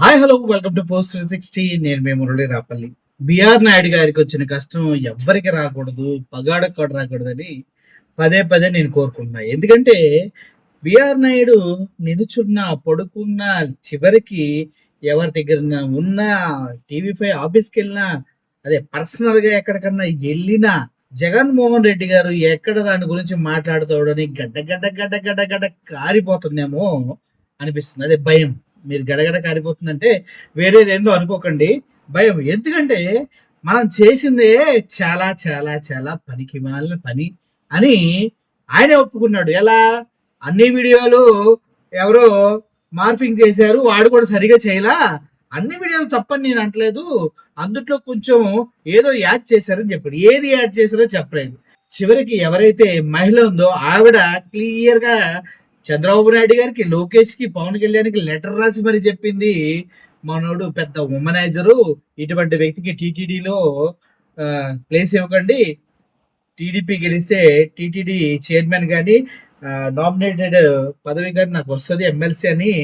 Hi hello welcome to post 360. నేను మీ Murali Rapalli. BR Naidu గారికి వచ్చిన కష్టం ఎవ్వరికి రాకూడదు, పగాడకు కూడా రాకూడదని పదే పదే నేను కోరుకుంటున్నా. ఎందుకంటే బిఆర్ నాయుడు నిలుచున్న, పడుకున్న, చివరికి ఎవరి దగ్గర ఉన్నా, టీవీ5 ఆఫీస్కి వెళ్ళినా, అదే పర్సనల్గా ఎక్కడికన్నా వెళ్ళినా జగన్మోహన్ రెడ్డి గారు ఎక్కడ దాని గురించి మాట్లాడుతాడని గడ్డ గడ్డ గడ్డ గడ్డ గడ్డ కారిపోతుందేమో అనిపిస్తుంది. అదే భయం. మీరు గడగడ కారిపోతుందంటే వేరేదేందో అనుకోకండి, భయం. ఎందుకంటే మనం చేసిందే చాలా చాలా చాలా పనికి మాలిన పని అని ఆయనే ఒప్పుకున్నాడు. ఎలా? అన్ని వీడియోలు ఎవరో మార్ఫింగ్ చేశారు, వాడు కూడా సరిగా చేయలా, అన్ని వీడియోలు తప్పని నేను అంటలేదు, అందుట్లో కొంచెం ఏదో యాడ్ చేశారని చెప్పాడు. ఏది యాడ్ చేశారో చెప్పలేదు. చివరికి ఎవరైతే మహిళ ఉందో ఆవిడ క్లియర్ గా చంద్రబాబు నాయుడు గారికి, లోకేష్ కి, పవన్ కళ్యాణ్కి లెటర్ రాసి మరి చెప్పింది. మనోడు పెద్ద ఉమనైజరు, ఇటువంటి వ్యక్తికి టీటీడీలో ప్లేస్ ఇవ్వకండి, టీడీపీ గెలిస్తే టీటీడీ చైర్మన్ కానీ నామినేటెడ్ పదవి కానీ నాకు వస్తుంది ఎమ్మెల్సీ అని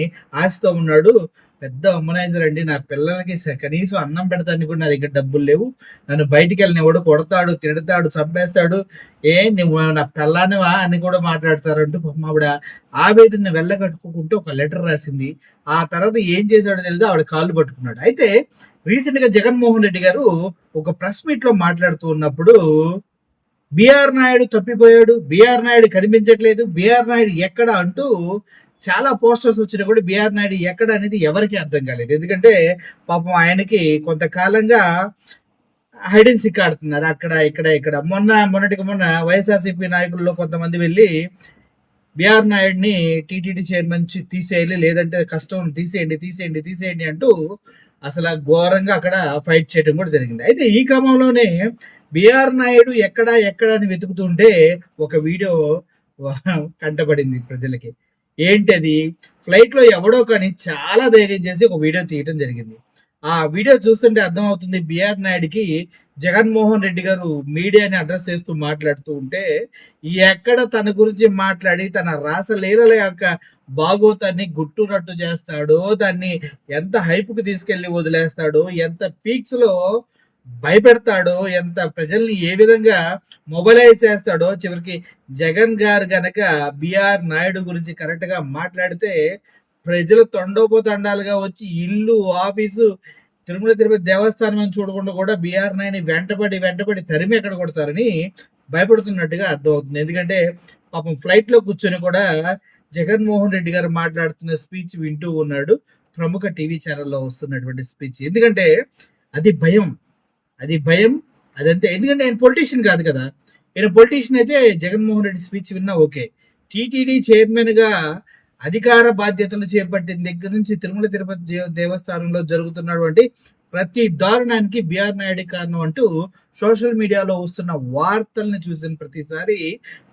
ఆశతో ఉన్నాడు. పెద్ద ఉమనైజర్ అండి. నా పిల్లలకి కనీసం అన్నం పెడతానికి కూడా నా దగ్గర డబ్బులు లేవు, నన్ను బయటికి వెళ్ళినవాడు కొడతాడు, తిడతాడు, చంపేస్తాడు, నువ్వు నా పిల్లానివా అని కూడా మాట్లాడతారంటూ పాపం ఆవిడ ఆవేదన వెళ్ళగట్టుకుంటూ ఒక లెటర్ రాసింది. ఆ తర్వాత ఏం చేశాడో తెలియదు, ఆవిడ కాళ్ళు పట్టుకున్నాడు. అయితే రీసెంట్ గా జగన్మోహన్ రెడ్డి గారు ఒక ప్రెస్ మీట్ లో మాట్లాడుతూ ఉన్నప్పుడు బిఆర్ నాయుడు తప్పిపోయాడు, బిఆర్ నాయుడు కనిపించట్లేదు, బిఆర్ నాయుడు ఎక్కడ అంటూ చాలా పోస్టర్స్ వచ్చినా కూడా బిఆర్ నాయుడు ఎక్కడ అనేది ఎవరికి అర్థం కాలేదు. ఎందుకంటే పాపం ఆయనకి కొంతకాలంగా హైడ్ అండ్ సిక్ ఆడుతున్నారు అక్కడ ఇక్కడ ఇక్కడ. మొన్నటికి మొన్న వైఎస్ఆర్సీపీ నాయకుల్లో కొంతమంది వెళ్ళి బిఆర్ నాయుడిని టీటీడీ చైర్మన్ తీసేయాలి, లేదంటే కష్టం, తీసేయండి తీసేయండి తీసేయండి అంటూ అసలు ఘోరంగా అక్కడ ఫైట్ చేయడం కూడా జరిగింది. అయితే ఈ క్రమంలోనే బిఆర్ నాయుడు ఎక్కడ ఎక్కడ అని వెతుకుతుంటే ఒక వీడియో కంటపడింది ప్రజలకి. ఏంటది? ఫ్లైట్ లో ఎవడో కానీ చాలా ధైర్యం చేసి ఒక వీడియో తీయటం జరిగింది. ఆ వీడియో చూస్తుంటే అర్థమవుతుంది బిఆర్ నాయుడికి జగన్మోహన్ రెడ్డి గారు మీడియాని అడ్రస్ చేస్తూ మాట్లాడుతూ ఉంటే ఎక్కడ తన గురించి మాట్లాడి తన రాసలీలల యొక్క బాగోతాన్ని గుట్టురట్టు చేస్తాడో, దాన్ని ఎంత హైప్కి తీసుకెళ్లి వదిలేస్తాడో, ఎంత పీక్స్ లో భయపెడతాడో, ఎంత ప్రజల్ని ఏ విధంగా మొబైలైజ్ చేస్తాడో. చివరికి జగన్ గారు గనక బిఆర్ నాయుడు గురించి కరెక్ట్ గా మాట్లాడితే ప్రజలు తండోపోతండాలుగా వచ్చి ఇల్లు, ఆఫీసు, తిరుపతి దేవస్థానం అని చూడకుండా కూడా బిఆర్ నాయుడిని వెంటబడి తరిమి ఎక్కడ కొడతారని భయపడుతున్నట్టుగా అర్థమవుతుంది. ఎందుకంటే పాపం ఫ్లైట్ లో కూర్చొని కూడా జగన్మోహన్ రెడ్డి గారు మాట్లాడుతున్న స్పీచ్ వింటూ ఉన్నాడు, ప్రముఖ టీవీ ఛానల్లో వస్తున్నటువంటి స్పీచ్. ఎందుకంటే అది భయం, అది భయం, అదంతే. ఎందుకంటే ఆయన పొలిటీషియన్ కాదు కదా. ఈయన పొలిటీషియన్ అయితే జగన్మోహన్ రెడ్డి స్పీచ్ విన్నా ఓకే. టీటీడీ చైర్మన్ గా అధికార బాధ్యతలు చేపట్టిన దగ్గర నుంచి తిరుపతి దేవస్థానంలో జరుగుతున్నటువంటి ప్రతి దారుణానికి బిఆర్ నాయుడు కారణం అంటూ సోషల్ మీడియాలో వస్తున్న వార్తల్ని చూసిన ప్రతిసారి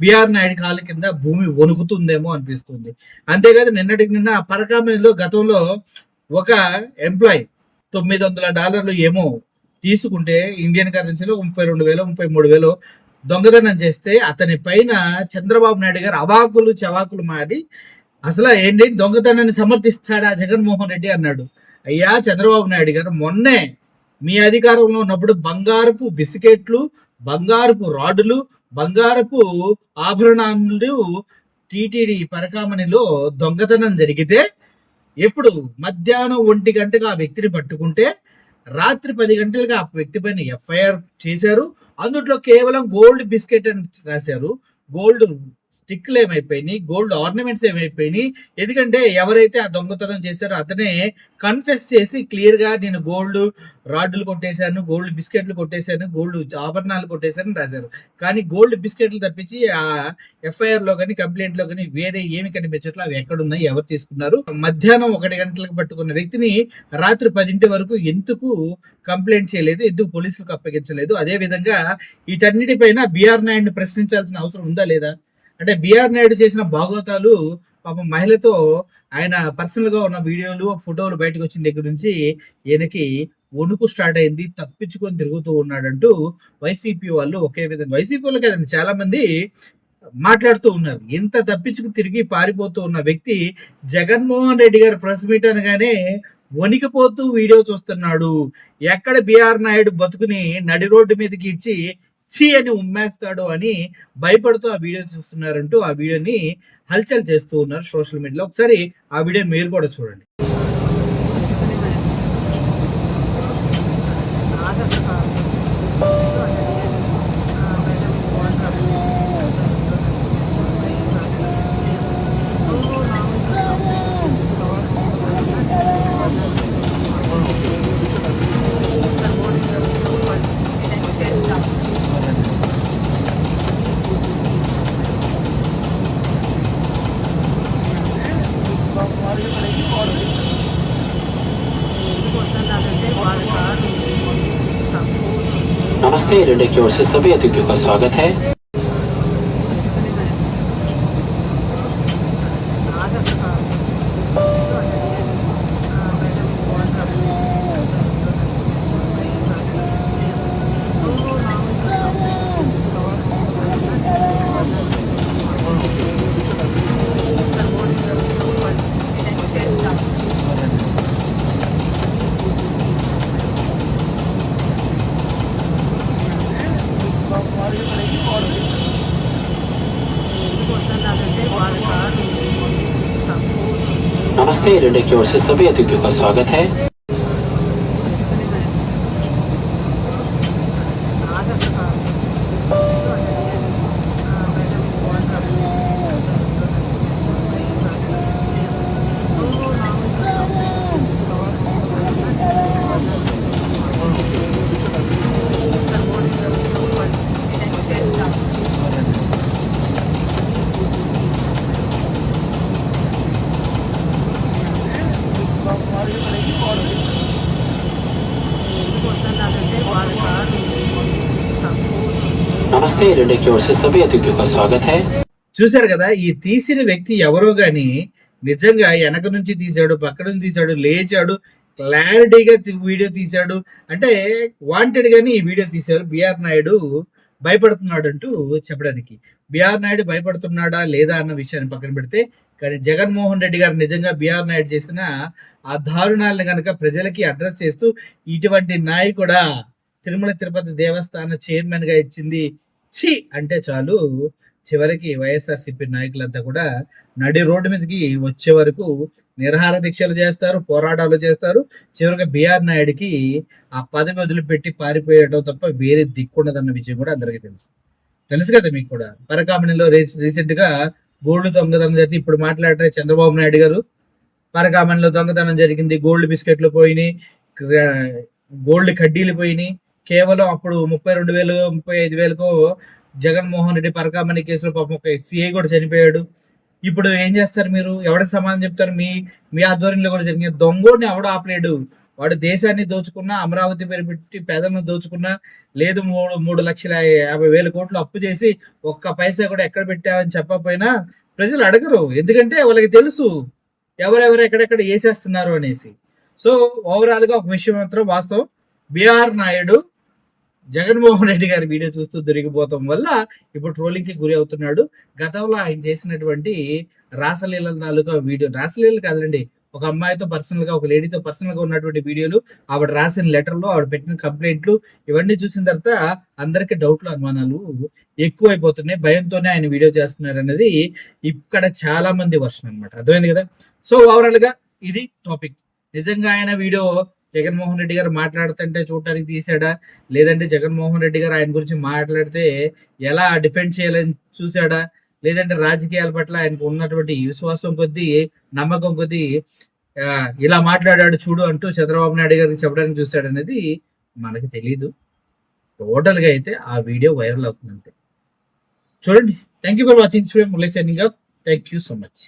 బిఆర్ నాయుడు కాళ్ళ కింద భూమి వణుకుతుందేమో అనిపిస్తుంది. అంతేకాదు నిన్నటికి నిన్న పరకామణిలో గతంలో ఒక ఎంప్లాయ్ $900 ఏమో తీసుకుంటే ఇండియన్ కరెన్సీలో 32,000 33,000 దొంగతనం చేస్తే అతని పైన చంద్రబాబు నాయుడు గారు అవాకులు చవాకులు మాడి అసలు ఏంటి దొంగతనాన్ని సమర్థిస్తాడా జగన్మోహన్ రెడ్డి అన్నాడు. అయ్యా చంద్రబాబు నాయుడు గారు, మొన్నే మీ అధికారంలో ఉన్నప్పుడు బంగారపు బిస్కెట్లు, బంగారపు రాడ్లు, బంగారపు ఆభరణాలు టీటీడీ పరకామణిలో దొంగతనం జరిగితే ఎప్పుడు మధ్యాహ్నం 1 గంటగా ఆ వ్యక్తిని పట్టుకుంటే రాత్రి 10 గంటలుగా ఆ వ్యక్తి పైన ఎఫ్ఐఆర్ చేశారు. అందులో కేవలం గోల్డ్ బిస్కెట్ అని రాశారు. గోల్డ్ స్టిక్లు ఏమైపోయినాయి, గోల్డ్ ఆర్నమెంట్స్ ఏమైపోయినాయి. ఎందుకంటే ఎవరైతే ఆ దొంగతనం చేశారో అతనే కన్ఫెస్ చేసి క్లియర్ గా నేను గోల్డ్ రాడ్లు కొట్టేశాను, గోల్డ్ బిస్కెట్లు కొట్టేశాను, గోల్డ్ ఆభరణాలు కొట్టేశాను రాశారు. కానీ గోల్డ్ బిస్కెట్లు తప్పించి ఆ ఎఫ్ఐఆర్ లో కానీ కంప్లైంట్ లో కానీ వేరే ఏమి కనిపించట్లేదు. అవి ఎక్కడున్నాయి, ఎవరు తీసుకున్నారు? మధ్యాహ్నం 1 గంటలకు పట్టుకున్న వ్యక్తిని రాత్రి 10 వరకు ఎందుకు కంప్లైంట్ చేయలేదు, ఎందుకు పోలీసులకు అప్పగించలేదు? అదే విధంగా వీటన్నిటిపైన బిఆర్ నాయుడిని ప్రశ్నించాల్సిన అవసరం ఉందా లేదా? అంటే బిఆర్ నాయుడు చేసిన బాగోతాలు పాపం మహిళతో ఆయన పర్సనల్ గా ఉన్న వీడియోలు, ఫోటోలు బయటకు వచ్చిన దగ్గర నుంచి ఈయనకి వణుకు స్టార్ట్ అయింది, తప్పించుకొని తిరుగుతూ ఉన్నాడంటూ వైసీపీ వాళ్ళు ఒకే విధంగా, వైసీపీ వాళ్ళు కదండి చాలా మంది మాట్లాడుతూ ఉన్నారు. ఇంత తప్పించుకు తిరిగి పారిపోతూ ఉన్న వ్యక్తి జగన్మోహన్ రెడ్డి గారు ప్రెస్ మీట్ అనగానే వణికిపోతూ వీడియో చూస్తున్నాడు. ఎక్కడ బిఆర్ నాయుడు బతుకుని నడి రోడ్డు మీదకి ఇచ్చి ఛీ అని ఉమ్మేస్తాడు అని భయపడుతూ ఆ వీడియో చూస్తున్నారంటూ ఆ వీడియోని హల్చల్ చేస్తూ ఉన్నారు సోషల్ మీడియాలో. ఒకసారి ఆ వీడియో మీరు కూడా చూడండి. नमस्ते, रेडियो की ओर से सभी अतिथियों का स्वागत है। नमस्ते, रेडियो की ओर से सभी अतिथियों का स्वागत है। నమస్తే, రెడ్డి की ओर से सभी अतिथियों का स्वागत है। చూశారు కదా, ఈ తీసిన వ్యక్తి ఎవరో గాని నిజంగా వెనక నుంచి తీశాడు, పక్క నుంచి తీశాడు, లేచాడు, క్లారిటీగా వీడియో తీశాడు. అంటే వాంటెడ్ గాని ఈ వీడియో తీశారు. బిఆర్ నాయుడు భయపడుతున్నాడు అంటూ చెప్పడానికి. బిఆర్ నాయుడు భయపడుతున్నాడా లేదా అన్న విషయాన్ని పక్కన పెడితే, కానీ జగన్మోహన్ రెడ్డి గారు నిజంగా బిఆర్ నాయుడు చేసిన ఆ దారుణాలను కనుక ప్రజలకి అడ్రస్ చేస్తూ ఇటువంటి నాయకుడా తిరుమల తిరుపతి దేవస్థాన చైర్మన్ గా ఇచ్చింది ఛీ అంటే చాలు, చివరికి వైఎస్ఆర్సీపీ నాయకులంతా కూడా నడి రోడ్డు మీదకి వచ్చే వరకు నిరహార దీక్షలు చేస్తారు, పోరాటాలు చేస్తారు. చివరిగా బిఆర్ నాయుడికి ఆ పదవి వదిలిపెట్టి పారిపోయడం తప్ప వేరే దిక్కుండదన్న విషయం కూడా అందరికీ తెలుసు కదా మీకు కూడా. పరకామణిలో రీసెంట్ గా గోల్డ్ దొంగతనం జరిగింది. ఇప్పుడు మాట్లాడే చంద్రబాబు నాయుడు గారు పరకామణిలో దొంగతనం జరిగింది, గోల్డ్ బిస్కెట్లు పోయినాయి, గోల్డ్ కడ్డీలు పోయినాయి. కేవలం అప్పుడు 32,000 35,000కో జగన్మోహన్ రెడ్డి పరకామణి కేసులో పాపం ఒక సిఐ కూడా చనిపోయాడు. ఇప్పుడు ఏం చేస్తారు మీరు? ఎవరికి సమాధానం చెప్తారు? మీ ఆధ్వర్యంలో కూడా జరిగిన దొంగోడిని ఎవడు ఆపలేడు. వాడు దేశాన్ని దోచుకున్నా, అమరావతి పేరు పెట్టి పేదలను దోచుకున్నా, లేదు 3,50,000 కోట్లు అప్పు చేసి ఒక్క పైసా కూడా ఎక్కడ పెట్టావని చెప్పకపోయినా ప్రజలు అడగరు. ఎందుకంటే వాళ్ళకి తెలుసు ఎవరెవరు ఎక్కడెక్కడ వేసేస్తున్నారు అనేసి. సో ఓవరాల్ గా ఒక విషయం మాత్రం వాస్తవం, బిఆర్ నాయుడు జగన్మోహన్ రెడ్డి గారి వీడియో చూస్తూ దొరికిపోవటం వల్ల ఇప్పుడు ట్రోలింగ్ కి గురి అవుతున్నాడు. గతంలో ఆయన చేసినటువంటి రాసలీల తాలూకా వీడియో, రాసలీలలు కాదండి, ఒక అమ్మాయితో పర్సనల్ గా, ఒక లేడీతో పర్సనల్ గా ఉన్నటువంటి వీడియోలు, ఆవిడ రాసిన లెటర్లు, ఆవిడ పెట్టిన కంప్లైంట్లు, ఇవన్నీ చూసిన తర్వాత అందరికి డౌట్లు, అనుమానాలు ఎక్కువైపోతున్నాయి. భయంతోనే ఆయన వీడియో చేస్తున్నారు అనేది ఇక్కడ చాలా మంది వర్షన్ అనమాట. అర్థమైంది కదా? సో ఓవరాల్ గా ఇది టాపిక్. నిజంగా ఆయన వీడియో జగన్మోహన్ రెడ్డి గారు మాట్లాడుతుంటే చూడటానికి తీసాడా, లేదంటే జగన్మోహన్ రెడ్డి గారు ఆయన గురించి మాట్లాడితే ఎలా డిఫెండ్ చేయాలని చూసాడా, లేదంటే రాజకీయాల పట్ల ఆయనకు ఉన్నటువంటి విశ్వాసం కొద్దీ, నమ్మకం కొద్దీ ఇలా మాట్లాడాడు చూడు అంటూ చంద్రబాబు నాయుడు గారికి చెప్పడానికి చూశాడు అనేది మనకి తెలియదు. టోటల్ గా అయితే ఆ వీడియో వైరల్ అవుతుంది అంతే. చూడండి. Thank you for watching. Murali signing off. Thank you so much.